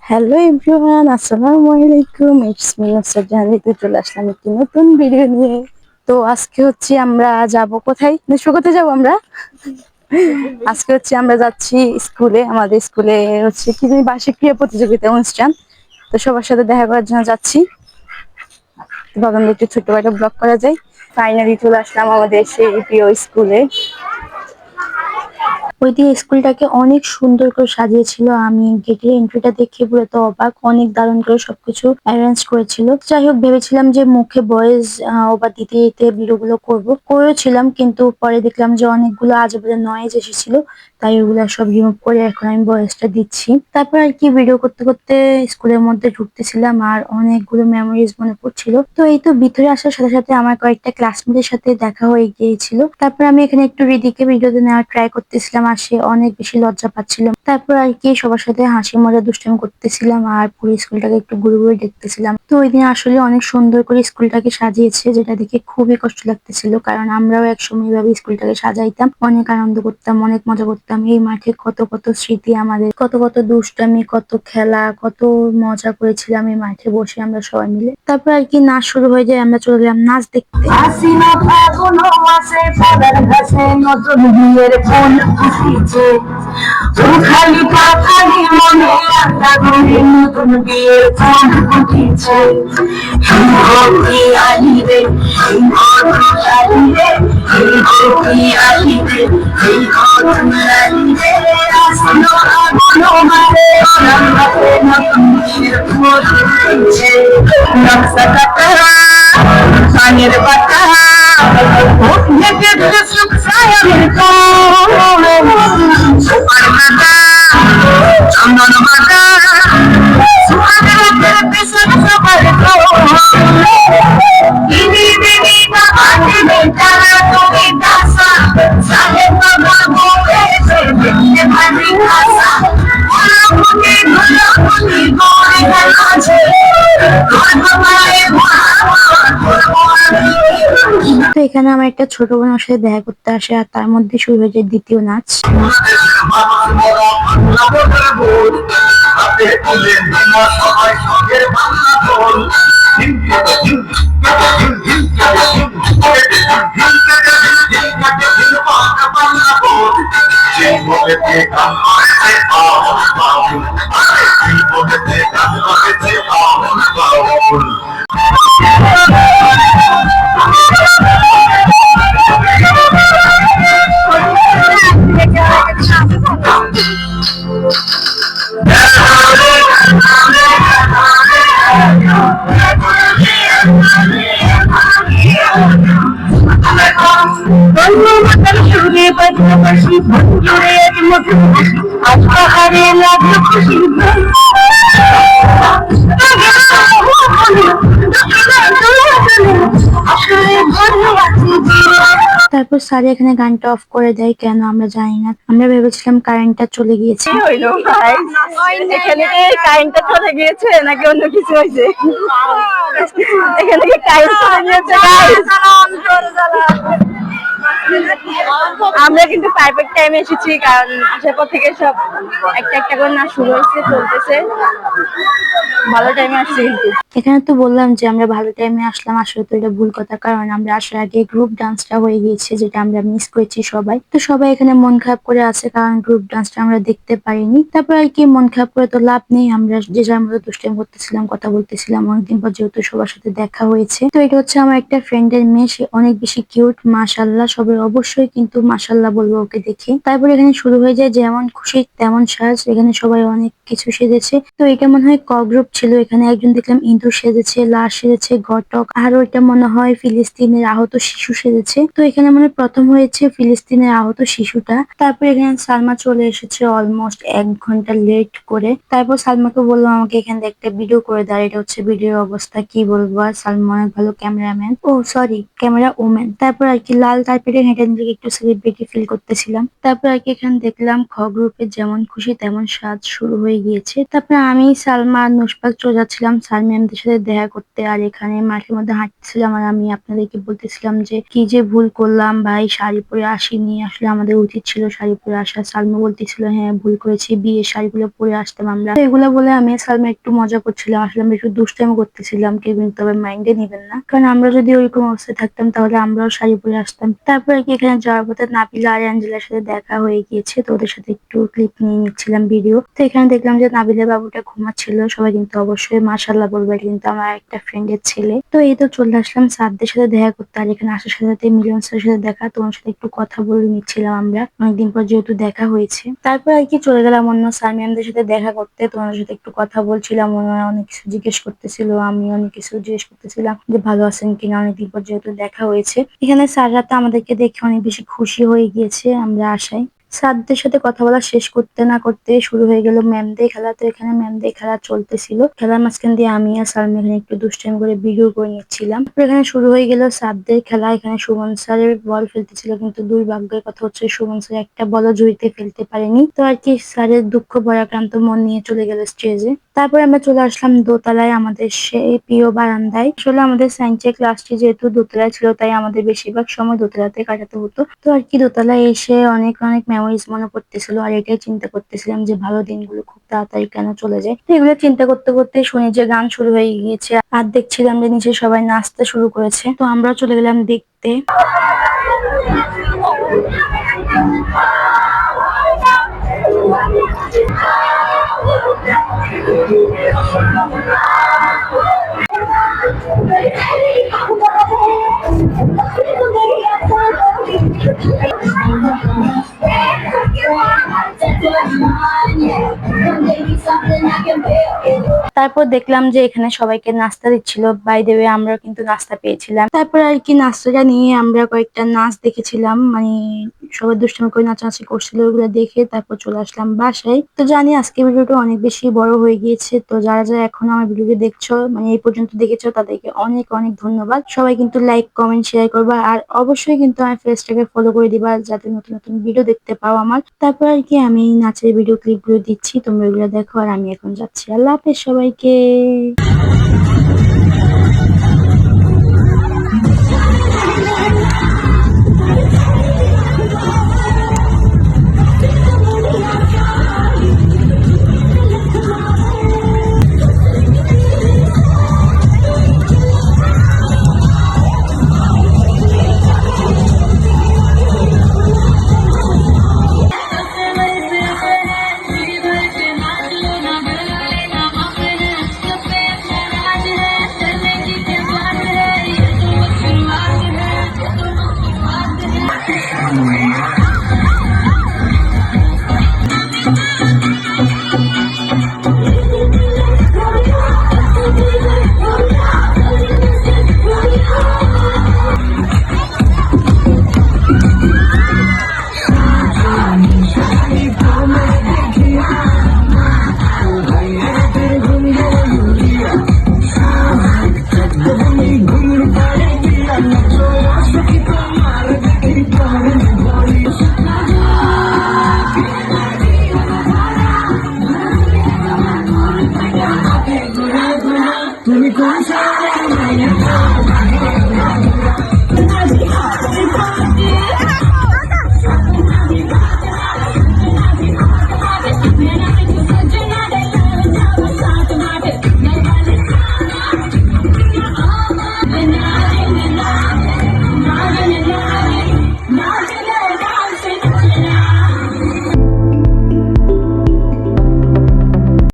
Hello everyone, আসসালামু আলাইকুম। It's me Nusrat Jahan. চলে আসলাম একটি নতুন ভিডিও নিয়ে। তো আজকে হচ্ছে আমরা যাব কোথায়, নিশ্চয় কোথায় যাব আমরা। আজকে হচ্ছে আমরা যাচ্ছি স্কুলে। আমাদের স্কুলে হচ্ছে কি জানি বার্ষিক ক্রীড়া প্রতিযোগিতা অনুষ্ঠান। তো সবার সাথে দেখা করার জন্য যাচ্ছি। ভাবলাম একটু ছোট্ট একটা ব্লগ করা যায়। ফাইনালি চলে আসলাম আমাদের সেই প্রিয় স্কুলে। ওই দিয়ে স্কুলটাকে অনেক সুন্দর করে সাজিয়েছিল। আমি গেটের এন্ট্রিটা দেখে পুরো তো অবাক, অনেক দারুণ করে সবকিছু অ্যারেঞ্জ করেছিল। যাই হোক, ভেবেছিলাম যে মুখে ভয়েস ওভার দিতে দিতে ভিডিও গুলো করেছিলাম, কিন্তু পরে দেখলাম যে অনেকগুলো আজেবাজে নয়েজ এসেছিল, তাই ওগুলো সব রিমুভ করে এখন আমি ভয়েসটা দিচ্ছি। তারপর আর কি ভিডিও করতে করতে স্কুলের মধ্যে ঢুকতেছিলাম আর অনেকগুলো মেমোরিজ মনে পড়ছিল। তো এই তো ভিতরে আসার সাথে সাথে আমার কয়েকটা ক্লাসমেটের সাথে দেখা হয়ে গিয়েছিল। তারপর আমি এখানে একটু রিদিকে ভিডিওতে নেওয়ার ট্রাই করতেছিলাম আর সে অনেক বেশি লজ্জা পাচ্ছিল। তারপর আর কি সবার সাথে হাসি মজা দুষ্টামি করতেছিলাম আর পুরো স্কুলটাকে একটু ঘুরে ঘুরে দেখতেছিলাম। তো ওই দিন আসলে অনেক সুন্দর করে স্কুলটাকে সাজিয়েছে, যেটা দেখে খুবই কষ্ট লাগতেছিল, কারণ আমরাও একসময় এইভাবে স্কুলটাকে সাজাইতাম, অনেক আনন্দ করতাম, অনেক মজা করতাম। এই মাঠে কত কত স্মৃতি আমাদের, কত কত দুষ্টামি, কত খেলা, কত মজা করেছিলাম এই মাঠে বসে আমরা সবাই মিলে। তারপর আর কি নাচ শুরু হয়ে যায়, আমরা চলে গেলাম নাচ দেখতে। হাসিনা ফাগুন মাসে ফাদার ঘাসে নতুন বিয়ের ফুল ফুটেছে, খালি পাখালি মনে আড্ডা ঘুরে নতুন বিয়ের ফুল ফুটেছে। হিমঘটি আলিরে হিমঘটি আলিরে হিমঘটি আলিরে হিমঘটি আলিরে আসলো আগুন মারে রান্নাতে নতুন বিয়ের ফুল ফুটেছে। নকশা কাটা পানির পাতা দেখতে সুখ সায়ামের সুপার পাতা চন্দন পাতা সুপারের দেখতে সুখ সবার দিদি দিদি বাবা দিদি তারা তুমি দাসা সাহেব বাবা বলেছে দেখতে ভাবি খাসা গোলাপুটি গোলাপুটি করে গেছে তো এখানে আমার একটা ছোট বোন আমার সাথে দেখা করতে আসে আর তার মধ্যে শুরু হয়ে যায় দ্বিতীয় নাচ। আজ পাহাড়ে লাগলো খুশি তারপর স্যার এখানে গানটা অফ করে দেয়, কেন আমরা জানি না। আমরা ভেবেছিলাম কারেন্টটা চলে গিয়েছে। এখানে কারেন্টটা চলে গিয়েছে নাকি অন্য কিছু হয়েছে? এখানে কি কারেন্ট চলে গিয়েছে? আমরা কিন্তু পারফেক্ট টাইমে এসেছি, কারণ আসার পর থেকে সব একটা একটা করে নাচ শুরু হয়েছে, চলতেছে। ভালো টাইমে আসছি। কিন্তু এখানে তো বললাম যে আমরা ভালো টাইমে আসলাম, আসলে তো এটা ভুল কথা, কারণ আমরা আসার আগে গ্রুপ ডান্সটা হয়ে গিয়েছে, যেটা আমরা মিস করেছি সবাই। তো সবাই এখানে মন খারাপ করে আছে, কারণ গ্রুপ ডান্সটা আমরা দেখতে পারিনি। তারপর আর কি মন খারাপ করে তো লাভ নেই, আমরা যে যার মতো দুষ্টামি করতেছিলাম, কথা বলতেছিলাম। অনেকদিন পর যেহেতু সবার সাথে দেখা হয়েছে। তো এটা হচ্ছে আমার একটা ফ্রেন্ডের মেয়ে, সে অনেক বেশি কিউট, মাশাআল্লাহ। সবাই অবশ্যই কিন্তু মাশাআল্লাহ বলবো ওকে দেখে। তারপর এখানে শুরু হয়ে যায় যেমন খুশি তেমন সাজ। এখানে সবাই অনেক কিছু সেজেছে। তো এটা মনে হয় ক গ্রুপ ছিল। এখানে একজন দেখলাম ইঁদুর সেজেছে, লাশ সেজেছে, ঘটক, আর ওইটা মনে হয় ফিলিস্তিনের আহত শিশু সেজেছে। তো এখানে মনে প্রথম হয়েছে ফিলিস্তিনের আহত শিশুটা। তারপর এখানে সালমা চলে এসেছে অলমোস্ট 1 ঘন্টা লেট করে। তারপর সালমাকে বললাম আমাকে এখানে একটা ভিডিও করে দেয়। এটা হচ্ছে ভিডিওর অবস্থা, কি বলবো। আর সালমা অনেক ভালো ক্যামেরাম্যান, ও সরি ক্যামেরা ওম্যান। তারপর আর কি লাল কার্পেটে হেঁটে নিজেকে একটু সেলিব্রিটি ফিল করতেছিলাম। তারপর আর কি এখানে দেখলাম খ গ্রুপের যেমন খুশি তেমন সাজ শুরু হয়ে হয়ে গিয়েছে। তারপরে আমি, সালমা আর নুসপাক চলে যাচ্ছিলাম স্যার ম্যামদের সাথে দেখা করতে। আর এখানে মাঠের মধ্যে হাঁটছিলাম আর আমি আপনাদেরকে বলতেছিলাম যে কি যে ভুল করলাম ভাই, শাড়ি পরে আসিনি, আসলে আমাদের উচিত ছিল শাড়ি পরে আসা। সালমা বলতেছিল হ্যাঁ ভুল করেছি, বিয়ের শাড়িগুলো পরে আসতাম আমরা। তো এগুলো বলে আমি আর সালমা একটু মজা করছিলাম, আসলে আমরা একটু দুষ্টামি করতেছিলাম, কেউ কিন্তু তবে মাইন্ডে নিবেন না, কারণ আমরা যদি ওইরকম অবস্থায় থাকতাম তাহলে আমরাও শাড়ি পরে আসতাম। তারপরে কি এখানে যাওয়ার পথে নাবিলা আর অ্যাঞ্জেলার সাথে দেখা হয়ে গিয়েছে, তো ওদের সাথে একটু ক্লিপ নিয়ে নিচ্ছিলাম, ভিডিও। তো এখানে দেখলাম যে নাবিলের বাবুটা ঘুমাচ্ছিল, সবাই কিন্তু অবশ্যই মাশাআল্লাহ বলবে, এটা কিন্তু আমার একটা ফ্রেন্ডের ছেলে। তো এই তো চলে আসলাম স্যারদের সাথে দেখা করতে। আর এখানে আসার সাথে সাথে মিলন স্যারের সাথে দেখা, তো ওনার সাথে একটু কথা বলে নিচ্ছিলাম, আমরা অনেকদিন পর যেহেতু দেখা হয়েছে। তারপর আর কি চলে গেলাম অন্য স্যার ম্যামদের সাথে দেখা করতে, তো ওনার সাথে একটু কথা বলছিলাম, ওনারা অনেক কিছু জিজ্ঞেস করতেছিল, আমি অনেক কিছু জিজ্ঞেস করতেছিলাম যে ভালো আছেন কিনা, অনেকদিন পর যেহেতু দেখা হয়েছে। এখানে স্যাররা তো আমাদেরকে দেখে অনেক বেশি খুশি হয়ে গিয়েছে আমরা আসায়। স্যারদের সাথে কথা বলা শেষ করতে না করতে শুরু হয়ে গেল ম্যামদের খেলা। তো এখানে ম্যামদের খেলা চলতেছিল, খেলার মাঝখান দিয়ে আমি আর সালমা এখানে একটু দুষ্টামি করে ভিডিও করে নিচ্ছিলাম। তারপর এখানে শুরু হয়ে গেল স্যারদের খেলা। এখানে সুমন স্যারের বল ফেলতেছিল, কিন্তু দুর্ভাগ্যের কথা হচ্ছে সুমন স্যার একটা বলও ঝুড়িতে ফেলতে পারেনি। তো আর কি স্যারের দুঃখ ভরাক্রান্ত মন নিয়ে চলে গেল স্টেজে। তারপরে আমরা চলে আসলাম দোতলায়, আমাদের সেই প্রিয় বারান্দায়। আসলে আমাদের সায়েন্সের ক্লাসটি যেহেতু দোতলায় ছিল, তাই আমাদের বেশিরভাগ সময় দোতলাতে কাটাতে হতো। তো আর কি দোতলায় এসে অনেক অনেক মেমোরিজ মনে পড়তেছিল, আর এটাই চিন্তা করতেছিলাম যে ভালো দিনগুলো খুব তাড়াতাড়ি কেন চলে যায়। তো এগুলো চিন্তা করতে করতে শুনি যে গান শুরু হয়ে গিয়েছে, আর দেখছিলাম যে নিচে সবাই নাচতে শুরু করেছে, তো আমরাও চলে গেলাম দেখতে। তারপর দেখলাম যে এখানে সবাইকে নাস্তা দিচ্ছিল, বাই দ্য ওয়ে আমরা কিন্তু নাস্তা পেয়েছিলাম। তারপর আর কি নাস্তাটা নিয়ে আমরা কয়েকটা নাচ দেখেছিলাম, মানে সবাই দুষ্টামি করে নাচানাচি করছিল, ওগুলো দেখে তারপর চলে আসলাম বাসায়। তো জানি আজকে ভিডিওটা অনেক বেশি বড় হয়ে গিয়েছে, তো যারা যারা এখনো আমার ভিডিওটি দেখছো, মানে এই পর্যন্ত দেখেছো, তাদেরকে অনেক অনেক ধন্যবাদ। সবাই কিন্তু লাইক কমেন্ট শেয়ার করবা, আর অবশ্যই কিন্তু আমার পেজটাকে ফলো করে দিবা যাতে নতুন নতুন ভিডিও দেখতে পাও আমার। তারপর আর কি আমি নাচের ভিডিও ক্লিপ গুলো দিচ্ছি, তোমরা ওগুলো দেখো, আর আমি এখন যাচ্ছি। আল্লাহ হাফেজ সবাইকে। তুমি কোন